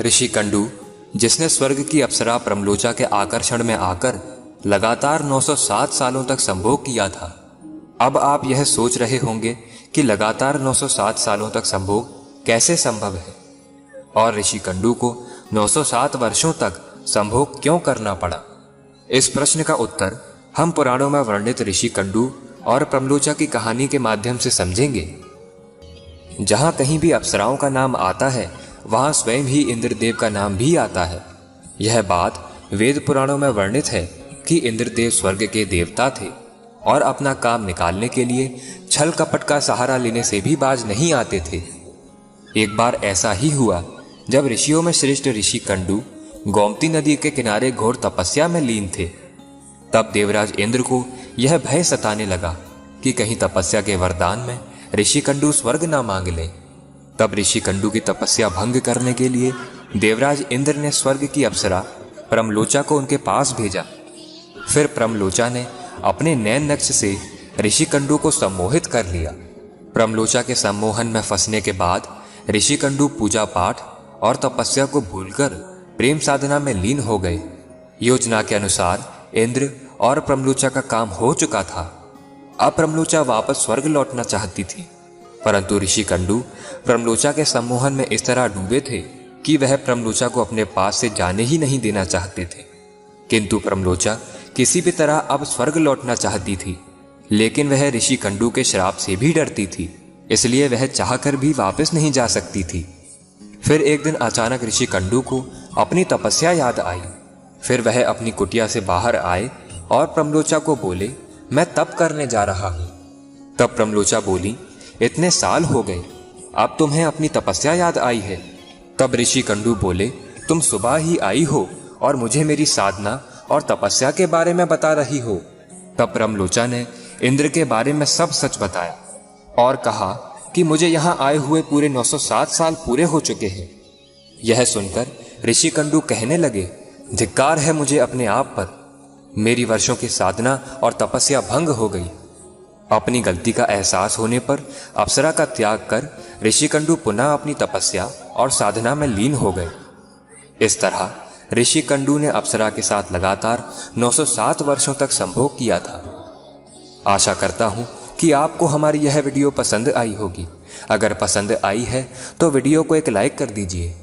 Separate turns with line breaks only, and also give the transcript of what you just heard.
ऋषि कंडू, जिसने स्वर्ग की अप्सरा प्रमलोचा के आकर्षण में आकर लगातार 907 सालों तक संभोग किया था। अब आप यह सोच रहे होंगे कि लगातार 907 सालों तक संभोग कैसे संभव है और ऋषि कंडू को 907 वर्षों तक संभोग क्यों करना पड़ा। इस प्रश्न का उत्तर हम पुराणों में वर्णित ऋषि कंडू और प्रमलोचा की कहानी के माध्यम से समझेंगे। जहां कहीं भी अप्सराओं का नाम आता है वहां स्वयं ही इंद्रदेव का नाम भी आता है। यह बात वेद पुराणों में वर्णित है कि इंद्रदेव स्वर्ग के देवता थे और अपना काम निकालने के लिए छल कपट का सहारा लेने से भी बाज नहीं आते थे। एक बार ऐसा ही हुआ जब ऋषियों में श्रेष्ठ ऋषि कंडू गोमती नदी के किनारे घोर तपस्या में लीन थे। तब देवराज इंद्र को यह भय सताने लगा कि कहीं तपस्या के वरदान में ऋषि कंडू स्वर्ग ना मांग ले। तब ऋषि कंडू की तपस्या भंग करने के लिए देवराज इंद्र ने स्वर्ग की अप्सरा प्रमलोचा को उनके पास भेजा। फिर प्रमलोचा ने अपने नैन नक्श से ऋषि कंडू को सम्मोहित कर लिया। प्रमलोचा के सम्मोहन में फंसने के बाद ऋषि कंडू पूजा पाठ और तपस्या को भूलकर प्रेम साधना में लीन हो गए। योजना के अनुसार इंद्र और प्रमलोचा का काम हो चुका था। अब प्रमलोचा वापस स्वर्ग लौटना चाहती थी, परंतु ऋषि कंडू प्रमलोचा के सम्मोहन में इस तरह डूबे थे कि वह प्रमलोचा को अपने पास से जाने ही नहीं देना चाहते थे। किंतु प्रमलोचा किसी भी तरह अब स्वर्ग लौटना चाहती थी, लेकिन वह ऋषि कंडू के श्राप से भी डरती थी, इसलिए वह चाहकर भी वापस नहीं जा सकती थी। फिर एक दिन अचानक ऋषि कंडू को अपनी तपस्या याद आई। फिर वह अपनी कुटिया से बाहर आए और प्रमलोचा को बोले, मैं तप करने जा रहा हूं। तब प्रमलोचा बोली, इतने साल हो गए, अब तुम्हें अपनी तपस्या याद आई है। तब ऋषि कंडू बोले, तुम सुबह ही आई हो और मुझे मेरी साधना और तपस्या के बारे में बता रही हो। तब प्रमलोचा ने इंद्र के बारे में सब सच बताया और कहा कि मुझे यहां आए हुए पूरे 907 साल पूरे हो चुके हैं। यह सुनकर ऋषि कंडू कहने लगे, धिक्कार है मुझे अपने आप पर, मेरी वर्षों की साधना और तपस्या भंग हो गई। अपनी गलती का एहसास होने पर अप्सरा का त्याग कर ऋषि कंडू पुनः अपनी तपस्या और साधना में लीन हो गए। इस तरह ऋषि कंडू ने अप्सरा के साथ लगातार 907 वर्षों तक संभोग किया था। आशा करता हूं कि आपको हमारी यह वीडियो पसंद आई होगी। अगर पसंद आई है तो वीडियो को एक लाइक कर दीजिए